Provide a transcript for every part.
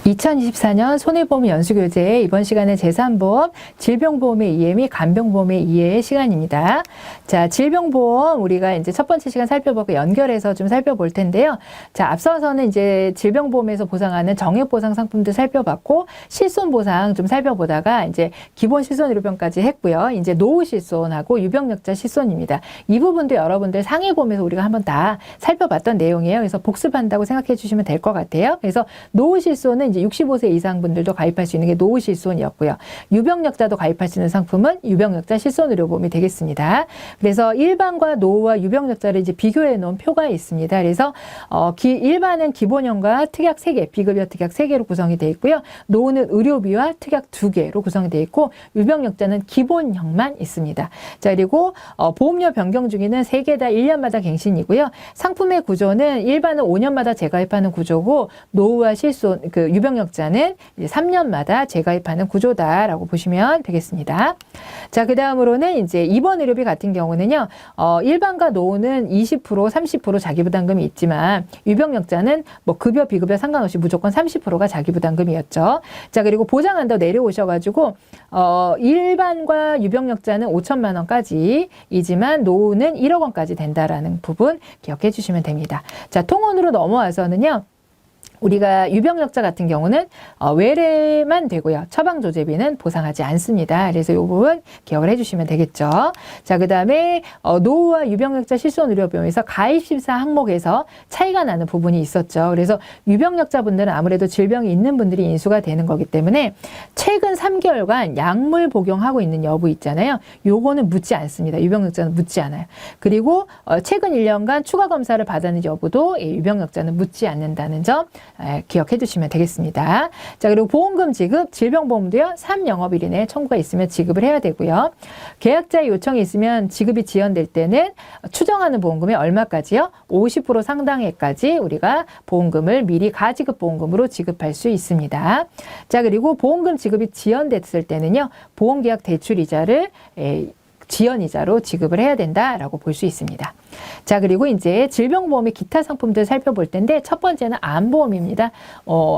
2024년 손해보험 연수교재 이번 시간은 재산보험, 질병보험의 이해 및 간병보험의 이해의 시간입니다. 자, 질병보험 우리가 이제 첫 번째 시간 살펴보고 연결해서 좀 살펴볼 텐데요. 자, 앞서서는 이제 질병보험에서 보상하는 정액보상 상품들 살펴봤고 실손보상 좀 살펴보다가 이제 기본 실손의료병까지 했고요. 이제 노후 실손하고 유병력자 실손입니다. 이 부분도 여러분들 상해보험에서 우리가 한번 다 살펴봤던 내용이에요. 그래서 복습한다고 생각해 주시면 될 것 같아요. 그래서 노후 실손은 이제 65세 이상 분들도 가입할 수 있는 게 노후 실손이었고요. 유병력자도 가입할 수 있는 상품은 유병력자 실손의료보험이 되겠습니다. 그래서 일반과 노후와 유병력자를 이제 비교해 놓은 표가 있습니다. 그래서 일반은 기본형과 특약 3개, 비급여 특약 3개로 구성이 되어 있고요. 노후는 의료비와 특약 2개로 구성이 되어 있고 유병력자는 기본형만 있습니다. 자, 그리고 보험료 변경 주기는 3개 다 1년마다 갱신이고요. 상품의 구조는 일반은 5년마다 재가입하는 구조고 노후와 실손, 유병력자는 이제 3년마다 재가입하는 구조다라고 보시면 되겠습니다. 자, 그 다음으로는 이제 입원 의료비 같은 경우는요, 일반과 노후는 20%, 30% 자기부담금이 있지만 유병력자는 뭐 급여, 비급여 상관없이 무조건 30%가 자기부담금이었죠. 자, 그리고 보장한다고 내려오셔가지고, 일반과 유병력자는 5천만 원까지이지만 노후는 1억 원까지 된다라는 부분 기억해 주시면 됩니다. 자, 통원으로 넘어와서는요, 우리가 유병력자 같은 경우는 외래만 되고요. 처방조제비는 보상하지 않습니다. 그래서 이 부분 기억을 해주시면 되겠죠. 자, 그 다음에 노후와 유병력자 실손의료보험에서 가입심사 항목에서 차이가 나는 부분이 있었죠. 그래서 유병력자분들은 아무래도 질병이 있는 분들이 인수가 되는 거기 때문에 최근 3개월간 약물 복용하고 있는 여부 있잖아요. 요거는 묻지 않습니다. 유병력자는 묻지 않아요. 그리고 최근 1년간 추가 검사를 받았는 여부도 유병력자는 묻지 않는다는 점 기억해 두시면 되겠습니다. 자, 그리고 보험금 지급, 질병보험도요, 3영업일 이내에 청구가 있으면 지급을 해야 되고요. 계약자의 요청이 있으면 지급이 지연될 때는 추정하는 보험금이 얼마까지요? 50% 상당액까지 우리가 보험금을 미리 가지급 보험금으로 지급할 수 있습니다. 자, 그리고 보험금 지급이 지연됐을 때는요, 보험계약 대출이자를 지연이자로 지급을 해야 된다라고 볼 수 있습니다. 자, 그리고 이제 질병보험의 기타 상품들 살펴볼 텐데 첫 번째는 암보험입니다.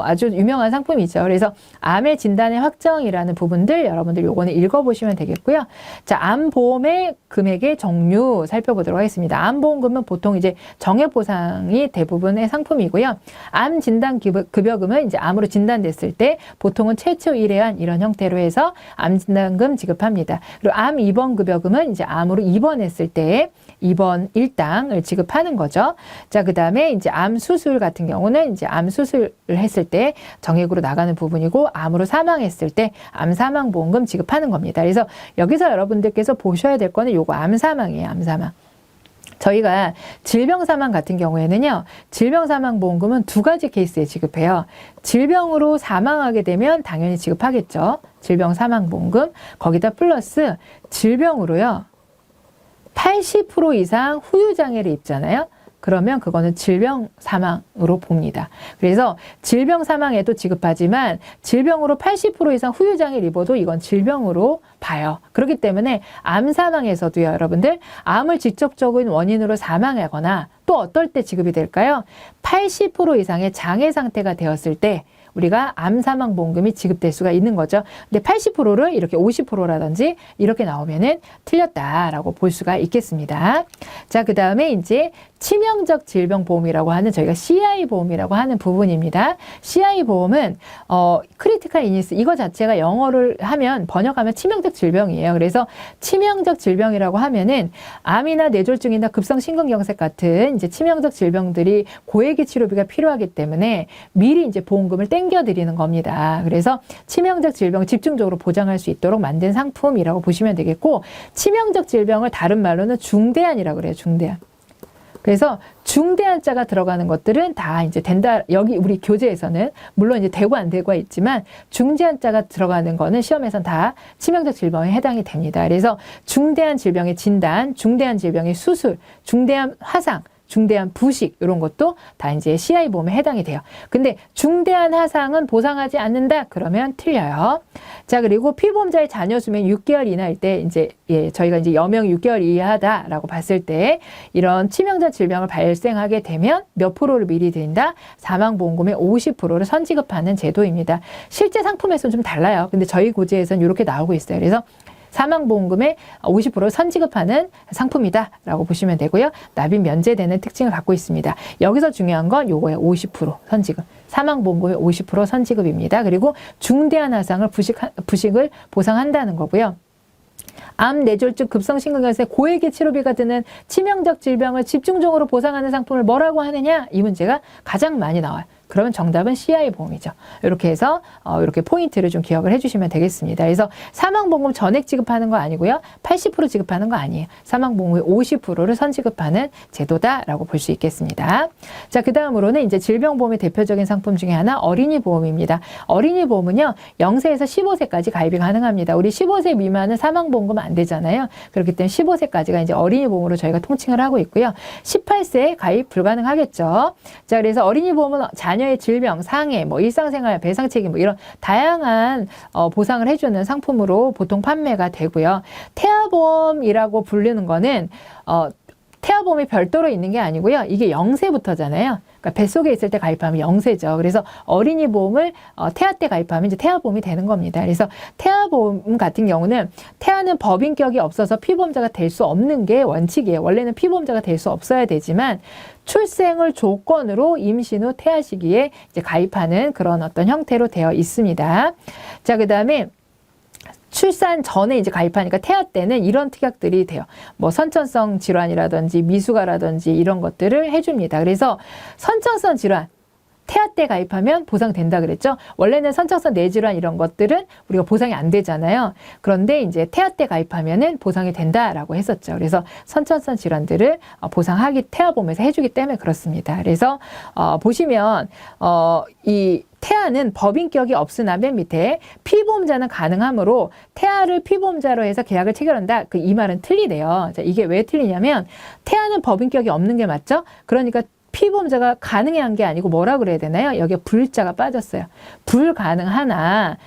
아주 유명한 상품이죠. 그래서 암의 진단의 확정이라는 부분들 여러분들 요거는 읽어보시면 되겠고요. 자, 암보험의 금액의 종류 살펴보도록 하겠습니다. 암보험금은 보통 이제 정액보상이 대부분의 상품이고요. 암 진단 급여금은 이제 암으로 진단됐을 때 보통은 최초 1회한 이런 형태로 해서 암 진단금 지급합니다. 그리고 암 입원 급여금은 이제 암으로 입원했을 때 입원 일당을 지급하는 거죠. 자, 그 다음에 이제 암 수술 같은 경우는 이제 암 수술을 했을 때 정액으로 나가는 부분이고 암으로 사망했을 때 암 사망 보험금 지급하는 겁니다. 그래서 여기서 여러분들께서 보셔야 될 거는 요거 암 사망이에요. 암 사망. 저희가 질병 사망 같은 경우에는요, 질병 사망 보험금은 2가지 케이스에 지급해요. 질병으로 사망하게 되면 당연히 지급하겠죠. 질병 사망 보험금. 거기다 플러스 질병으로요, 80% 이상 후유장애를 입잖아요. 그러면 그거는 질병 사망으로 봅니다. 그래서 질병 사망에도 지급하지만 질병으로 80% 이상 후유장애를 입어도 이건 질병으로 봐요. 그렇기 때문에 암 사망에서도요, 여러분들 암을 직접적인 원인으로 사망하거나 또 어떨 때 지급이 될까요? 80% 이상의 장애 상태가 되었을 때 우리가 암 사망 보험금이 지급될 수가 있는 거죠. 근데 80%를 이렇게 50%라든지 이렇게 나오면은 틀렸다라고 볼 수가 있겠습니다. 자, 그 다음에 이제 치명적 질병 보험이라고 하는 저희가 CI 보험이라고 하는 부분입니다. CI 보험은 크리티컬 이니스 이거 자체가 영어를 하면 번역하면 치명적 질병이에요. 그래서 치명적 질병이라고 하면은 암이나 뇌졸중이나 급성 심근경색 같은 이제 치명적 질병들이 고액의 치료비가 필요하기 때문에 미리 이제 보험금을 땡겨 드리는 겁니다. 그래서 치명적 질병 집중적으로 보장할 수 있도록 만든 상품이라고 보시면 되겠고, 치명적 질병을 다른 말로는 중대한이라고 그래요. 중대한. 그래서 중대한 자가 들어가는 것들은 다 이제 된다. 여기 우리 교재에서는 물론 이제 되고 안 되고가 있지만 중대한 자가 들어가는 거는 시험에선 다 치명적 질병에 해당이 됩니다. 그래서 중대한 질병의 진단, 중대한 질병의 수술, 중대한 화상, 중대한 부식 이런 것도 다 이제 CI 보험에 해당이 돼요. 근데 중대한 하상은 보상하지 않는다 그러면 틀려요. 자, 그리고 피보험자의 자녀 수명 6개월 이하일 때 이제 저희가 이제 여명 6개월 이하다라고 봤을 때 이런 치명적 질병을 발생하게 되면 몇 프로를 미리 드린다? 사망보험금의 50%를 선지급하는 제도입니다. 실제 상품에서는 좀 달라요. 근데 저희 고지에서는 이렇게 나오고 있어요. 그래서 사망보험금의 50%를 선지급하는 상품이다라고 보시면 되고요. 납입 면제되는 특징을 갖고 있습니다. 여기서 중요한 건 요거예요. 50% 선지급. 사망보험금의 50% 선지급입니다. 그리고 중대한 하상을 부식을 보상한다는 거고요. 암, 뇌졸중, 급성심근경색, 고액의 치료비가 드는 치명적 질병을 집중적으로 보상하는 상품을 뭐라고 하느냐? 이 문제가 가장 많이 나와요. 그러면 정답은 CI 보험이죠. 이렇게 해서 이렇게 포인트를 좀 기억을 해주시면 되겠습니다. 그래서 사망보험금 전액 지급하는 거 아니고요. 80% 지급하는 거 아니에요. 사망보험금의 50%를 선지급하는 제도다라고 볼 수 있겠습니다. 자, 그 다음으로는 이제 질병보험의 대표적인 상품 중에 하나 어린이 보험입니다. 어린이 보험은요. 0세에서 15세까지 가입이 가능합니다. 우리 15세 미만은 사망보험금 안 되잖아요. 그렇기 때문에 15세까지가 이제 어린이 보험으로 저희가 통칭을 하고 있고요. 18세에 가입 불가능하겠죠. 자, 그래서 어린이 보험은 자녀의 질병, 상해, 뭐 일상생활, 배상책임 뭐 이런 다양한 보상을 해주는 상품으로 보통 판매가 되고요. 태아보험이라고 부르는 거는 태아보험이 별도로 있는 게 아니고요. 이게 0세부터잖아요. 그러니까 뱃속에 있을 때 가입하면 0세죠. 그래서 어린이 보험을 태아 때 가입하면 이제 태아보험이 되는 겁니다. 그래서 태아보험 같은 경우는 태아는 법인격이 없어서 피보험자가 될 수 없는 게 원칙이에요. 원래는 피보험자가 될 수 없어야 되지만 출생을 조건으로 임신 후 태아 시기에 이제 가입하는 그런 어떤 형태로 되어 있습니다. 자, 그다음에 출산 전에 이제 가입하니까 태아 때는 이런 특약들이 돼요. 뭐 선천성 질환이라든지 미숙아라든지 이런 것들을 해줍니다. 그래서 선천성 질환 태아 때 가입하면 보상된다 그랬죠. 원래는 선천성 뇌질환 이런 것들은 우리가 보상이 안 되잖아요. 그런데 이제 태아 때 가입하면은 보상이 된다라고 했었죠. 그래서 선천성 질환들을 보상하기 태아보험에서 해주기 때문에 그렇습니다. 그래서 보시면 이 태아는 법인격이 없으나 맨 밑에 피보험자는 가능하므로 태아를 피보험자로 해서 계약을 체결한다. 이 말은 틀리대요. 자, 이게 왜 틀리냐면 태아는 법인격이 없는 게 맞죠? 그러니까 피보험자가 가능한 게 아니고 뭐라 그래야 되나요? 여기에 불자가 빠졌어요. 불가능하나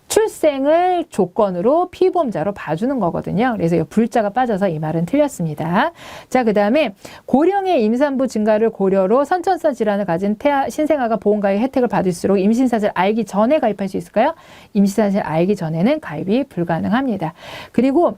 출생을 조건으로 피보험자로 봐주는 거거든요. 그래서 이 불자가 빠져서 이 말은 틀렸습니다. 자, 그 다음에 고령의 임산부 증가를 고려로 선천성 질환을 가진 태아 신생아가 보험가입 혜택을 받을수록 임신사실 알기 전에 가입할 수 있을까요? 임신사실 알기 전에는 가입이 불가능합니다. 그리고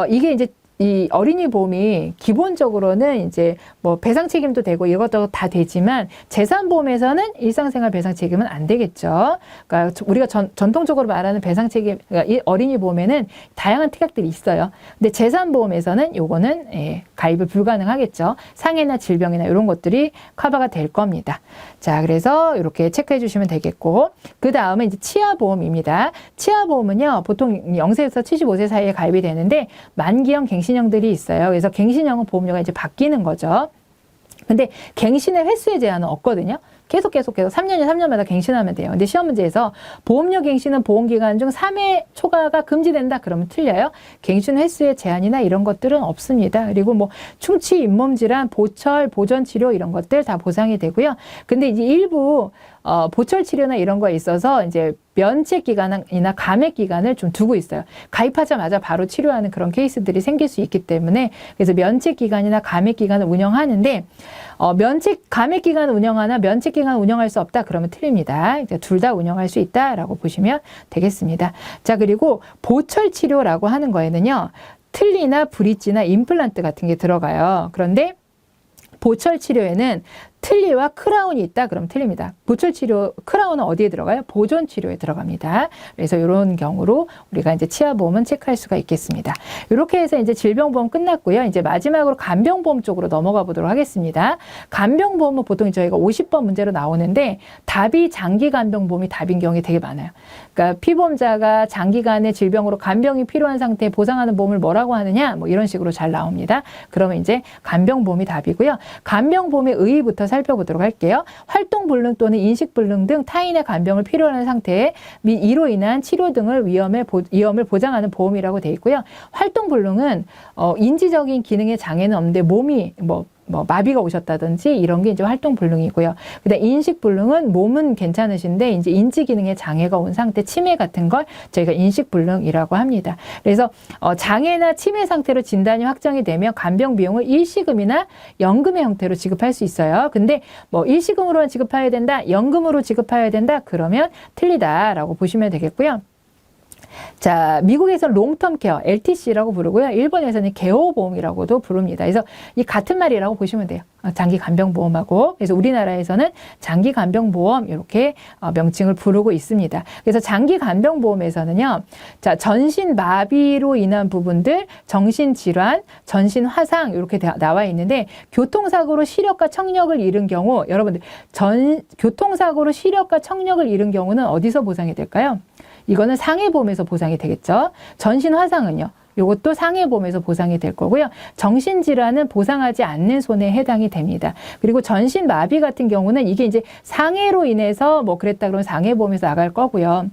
이게 이제 이 어린이 보험이 기본적으로는 이제 뭐 배상 책임도 되고 이것도 다 되지만 재산보험에서는 일상생활 배상 책임은 안 되겠죠. 그러니까 우리가 전통적으로 말하는 배상 책임, 그러니까 이 어린이 보험에는 다양한 특약들이 있어요. 근데 재산보험에서는 요거는 가입이 불가능하겠죠. 상해나 질병이나 이런 것들이 커버가 될 겁니다. 자, 그래서 이렇게 체크해 주시면 되겠고, 그 다음에 이제 치아보험입니다. 치아보험은요, 보통 0세에서 75세 사이에 가입이 되는데 만기형 갱신형들이 있어요. 그래서 갱신형은 보험료가 이제 바뀌는 거죠. 근데 갱신의 횟수에 제한은 없거든요. 계속 3년마다 갱신하면 돼요. 근데 시험 문제에서 보험료 갱신은 보험기간 중 3회 초과가 금지된다 그러면 틀려요. 갱신 횟수의 제한이나 이런 것들은 없습니다. 그리고 뭐 충치, 잇몸 질환, 보철, 보존 치료 이런 것들 다 보상이 되고요. 근데 이제 일부 보철 치료나 이런 거에 있어서 이제 면책 기간이나 감액 기간을 좀 두고 있어요. 가입하자마자 바로 치료하는 그런 케이스들이 생길 수 있기 때문에 그래서 면책 기간이나 감액 기간을 운영하는데 감액 기간을 운영하나 면책 기간을 운영할 수 없다 그러면 틀립니다. 둘 다 운영할 수 있다라고 보시면 되겠습니다. 자, 그리고 보철 치료라고 하는 거에는요. 틀니나 브릿지나 임플란트 같은 게 들어가요. 그런데 보철 치료에는 틀니와 크라운이 있다 그럼 틀립니다. 보철 치료 크라운은 어디에 들어가요? 보존 치료에 들어갑니다. 그래서 이런 경우로 우리가 이제 치아보험은 체크할 수가 있겠습니다. 이렇게 해서 이제 질병보험 끝났고요. 이제 마지막으로 간병보험 쪽으로 넘어가 보도록 하겠습니다. 간병보험은 보통 저희가 50번 문제로 나오는데 답이 장기 간병보험이 답인 경우가 되게 많아요. 그러니까 피보험자가 장기간의 질병으로 간병이 필요한 상태에 보상하는 보험을 뭐라고 하느냐 뭐 이런 식으로 잘 나옵니다. 그러면 이제 간병보험이 답이고요. 간병보험의 의의부터 살펴보도록 할게요. 활동불능 또는 인식불능 등 타인의 간병을 필요로 하는 상태에 및 이로 인한 치료 등을 위험을 보장하는 보험이라고 되어 있고요. 활동불능은 인지적인 기능의 장애는 없는데 몸이 뭐 뭐 마비가 오셨다든지 이런 게 이제 활동불능이고요. 그다음 인식불능은 몸은 괜찮으신데 이제 인지기능에 장애가 온 상태, 치매 같은 걸 저희가 인식불능이라고 합니다. 그래서 장애나 치매 상태로 진단이 확정이 되면 간병 비용을 일시금이나 연금의 형태로 지급할 수 있어요. 근데 뭐 일시금으로만 지급해야 된다, 연금으로 지급해야 된다, 그러면 틀리다라고 보시면 되겠고요. 자, 미국에서는 롱텀 케어, LTC라고 부르고요. 일본에서는 개호보험이라고도 부릅니다. 그래서 이 같은 말이라고 보시면 돼요. 장기 간병보험하고. 그래서 우리나라에서는 장기 간병보험 이렇게 명칭을 부르고 있습니다. 그래서 장기 간병보험에서는요. 자, 전신 마비로 인한 부분들, 정신질환, 전신화상 이렇게 나와 있는데 교통사고로 시력과 청력을 잃은 경우 여러분들 교통사고로 시력과 청력을 잃은 경우는 어디서 보상이 될까요? 이거는 상해보험에서 보상이 되겠죠. 전신화상은요. 이것도 상해보험에서 보상이 될 거고요. 정신질환은 보상하지 않는 손해에 해당이 됩니다. 그리고 전신마비 같은 경우는 이게 이제 상해로 인해서 뭐 그랬다 그러면 상해보험에서 나갈 거고요.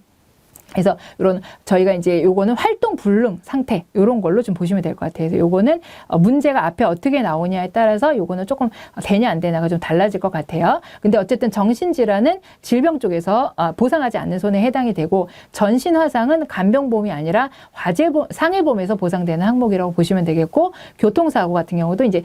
그래서 이런 저희가 이제 요거는 활동 불능 상태 요런 걸로 좀 보시면 될 것 같아요. 그래서 요거는 문제가 앞에 어떻게 나오냐에 따라서 요거는 조금 되냐 안 되냐가 좀 달라질 것 같아요. 근데 어쨌든 정신질환은 질병 쪽에서 보상하지 않는 손해에 해당이 되고 전신화상은 간병보험이 아니라 상해보험에서 보상되는 항목이라고 보시면 되겠고 교통사고 같은 경우도 이제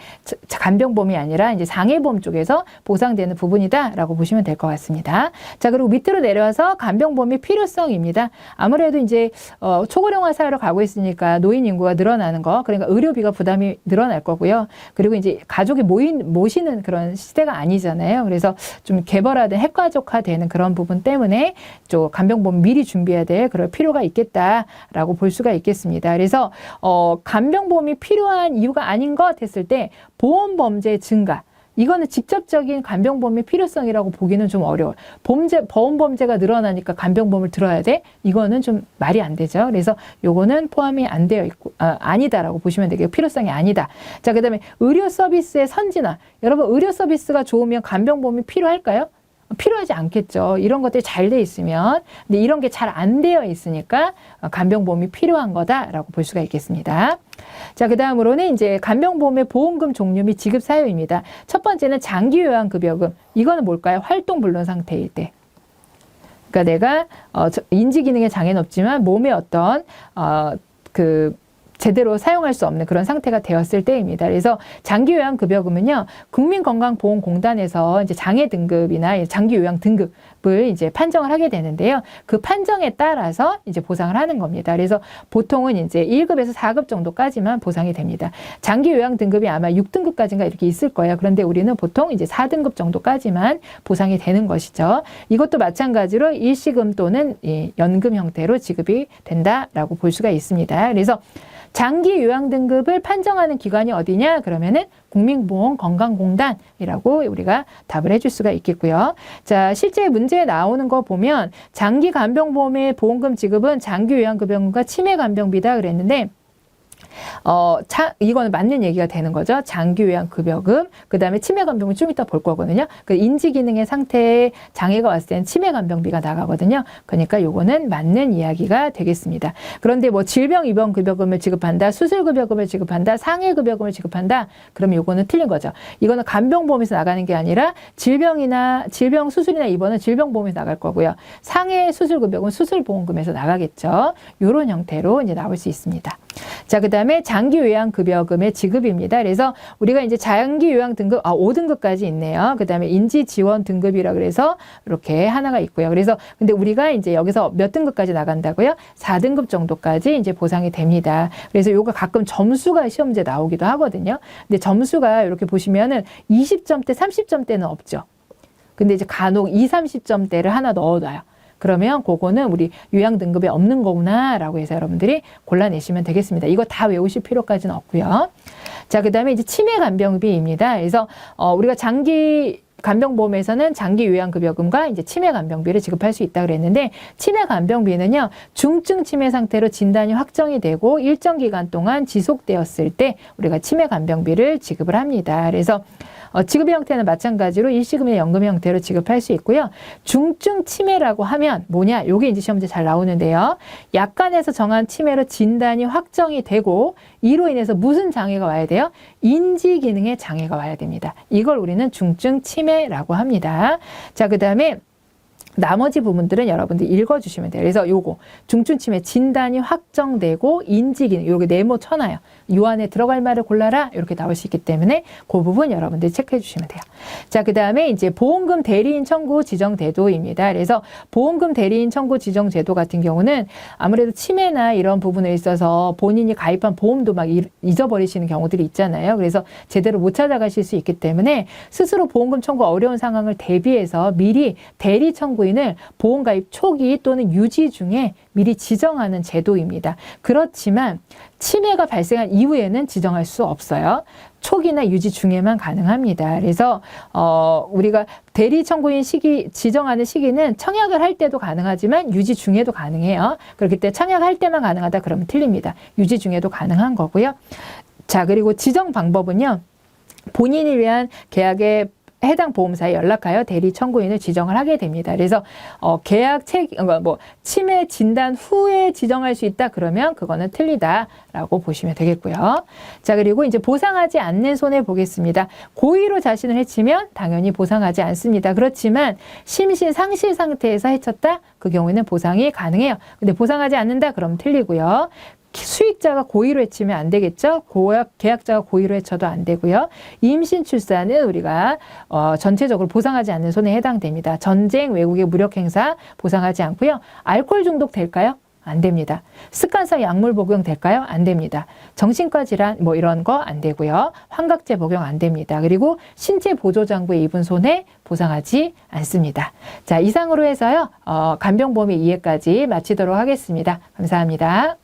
간병보험이 아니라 이제 상해보험 쪽에서 보상되는 부분이다라고 보시면 될 것 같습니다. 자, 그리고 밑으로 내려와서 간병보험의 필요성입니다. 아무래도 이제 초고령화 사회로 가고 있으니까 노인 인구가 늘어나는 거, 그러니까 의료비가 부담이 늘어날 거고요. 그리고 이제 가족이 모시는 그런 시대가 아니잖아요. 그래서 좀 개벌화된 핵가족화되는 그런 부분 때문에 좀 간병보험 미리 준비해야 될 그럴 필요가 있겠다라고 볼 수가 있겠습니다. 그래서 간병보험이 필요한 이유가 아닌 것 했을 때 보험 범죄 증가, 이거는 직접적인 간병보험의 필요성이라고 보기는 좀 어려워요. 보험 범죄가 늘어나니까 간병보험을 들어야 돼? 이거는 좀 말이 안 되죠. 그래서 요거는 포함이 안 되어 있고, 아니다라고 보시면 되겠고, 필요성이 아니다. 자, 그 다음에 의료 서비스의 선진화. 여러분, 의료 서비스가 좋으면 간병보험이 필요할까요? 필요하지 않겠죠. 이런 것들이 잘 돼 있으면. 근데 이런 게 잘 안 되어 있으니까 간병보험이 필요한 거다라고 볼 수가 있겠습니다. 자, 그 다음으로는 이제 간병보험의 보험금 종류 및 지급 사유입니다. 첫 번째는 장기요양급여금. 이거는 뭘까요? 활동불능 상태일 때. 그러니까 내가 인지기능에 장애는 없지만 몸에 어떤 제대로 사용할 수 없는 그런 상태가 되었을 때입니다. 그래서 장기요양급여금은요, 국민건강보험공단에서 이제 장애 등급이나 장기요양 등급을 이제 판정을 하게 되는데요. 그 판정에 따라서 이제 보상을 하는 겁니다. 그래서 보통은 이제 1급에서 4급 정도까지만 보상이 됩니다. 장기요양 등급이 아마 6등급까지인가 이렇게 있을 거예요. 그런데 우리는 보통 이제 4등급 정도까지만 보상이 되는 것이죠. 이것도 마찬가지로 일시금 또는 연금 형태로 지급이 된다라고 볼 수가 있습니다. 그래서 장기 요양 등급을 판정하는 기관이 어디냐? 그러면은 국민보험건강공단이라고 우리가 답을 해줄 수가 있겠고요. 자, 실제 문제에 나오는 거 보면 장기 간병보험의 보험금 지급은 장기 요양급여금과 치매 간병비다 그랬는데 이거는 맞는 얘기가 되는 거죠. 장기요양급여금, 그 다음에 치매간병비 좀 이따 볼 거거든요. 그 인지기능의 상태에 장애가 왔을 때는 치매간병비가 나가거든요. 그러니까 요거는 맞는 이야기가 되겠습니다. 그런데 뭐 질병입원급여금을 지급한다, 수술급여금을 지급한다, 상해급여금을 지급한다, 그럼 요거는 틀린 거죠. 이거는 간병보험에서 나가는 게 아니라 질병 수술이나 입원은 질병보험에서 나갈 거고요. 상해 수술급여금은 수술보험금에서 나가겠죠. 요런 형태로 이제 나올 수 있습니다. 자, 그 다음에 장기요양급여금의 지급입니다. 그래서 우리가 이제 장기요양 등급, 5등급까지 있네요. 그 다음에 인지지원 등급이라 그래서 이렇게 하나가 있고요. 그래서 근데 우리가 이제 여기서 몇 등급까지 나간다고요? 4등급 정도까지 이제 보상이 됩니다. 그래서 요거 가끔 점수가 시험제 나오기도 하거든요. 근데 점수가 이렇게 보시면은 20점대, 30점대는 없죠. 근데 이제 간혹 20, 30점대를 하나 넣어놔요. 그러면 그거는 우리 요양 등급에 없는 거구나라고 해서 여러분들이 골라내시면 되겠습니다. 이거 다 외우실 필요까지는 없고요. 자, 그 다음에 이제 치매 간병비입니다. 그래서 우리가 장기 간병보험에서는 장기 요양급여금과 이제 치매 간병비를 지급할 수 있다 그랬는데, 치매 간병비는요, 중증 치매 상태로 진단이 확정이 되고 일정 기간 동안 지속되었을 때 우리가 치매 간병비를 지급을 합니다. 그래서 지급의 형태는 마찬가지로 일시금이나 연금의 형태로 지급할 수 있고요. 중증 치매라고 하면 뭐냐? 요게 이제 시험 문제 잘 나오는데요. 약관에서 정한 치매로 진단이 확정이 되고 이로 인해서 무슨 장애가 와야 돼요? 인지 기능의 장애가 와야 됩니다. 이걸 우리는 중증 치매라고 합니다. 자, 그다음에 나머지 부분들은 여러분들 읽어주시면 돼요. 그래서 요거 중증 치매 진단이 확정되고 인지기능 요렇게 네모 쳐놔요. 요 안에 들어갈 말을 골라라 이렇게 나올 수 있기 때문에 그 부분 여러분들 체크해 주시면 돼요. 자, 그 다음에 이제 보험금 대리인 청구 지정 제도입니다. 그래서 보험금 대리인 청구 지정 제도 같은 경우는 아무래도 치매나 이런 부분에 있어서 본인이 가입한 보험도 막 잊어버리시는 경우들이 있잖아요. 그래서 제대로 못 찾아가실 수 있기 때문에 스스로 보험금 청구 어려운 상황을 대비해서 미리 대리 청구인을 보험 가입 초기 또는 유지 중에 미리 지정하는 제도입니다. 그렇지만 치매가 발생한 이후에는 지정할 수 없어요. 초기나 유지 중에만 가능합니다. 그래서 우리가 대리 청구인 시기 지정하는 시기는 청약을 할 때도 가능하지만 유지 중에도 가능해요. 그렇기 때문에 청약할 때만 가능하다 그러면 틀립니다. 유지 중에도 가능한 거고요. 자, 그리고 지정 방법은요. 본인을 위한 계약의 해당 보험사에 연락하여 대리 청구인을 지정을 하게 됩니다. 그래서 계약 치매 진단 후에 지정할 수 있다 그러면 그거는 틀리다라고 보시면 되겠고요. 자, 그리고 이제 보상하지 않는 손해 보겠습니다. 고의로 자신을 해치면 당연히 보상하지 않습니다. 그렇지만 심신 상실 상태에서 해쳤다 그 경우에는 보상이 가능해요. 근데 보상하지 않는다 그러면 틀리고요. 수익자가 고의로 해치면 안 되겠죠. 계약자가 고의로 해쳐도 안 되고요. 임신 출산은 우리가 전체적으로 보상하지 않는 손해에 해당됩니다. 전쟁, 외국의 무력 행사 보상하지 않고요. 알코올 중독 될까요? 안 됩니다. 습관성 약물 복용 될까요? 안 됩니다. 정신과 질환 뭐 이런 거 안 되고요. 환각제 복용 안 됩니다. 그리고 신체 보조 장구에 입은 손해 보상하지 않습니다. 자, 이상으로 해서요. 간병보험의 이해까지 마치도록 하겠습니다. 감사합니다.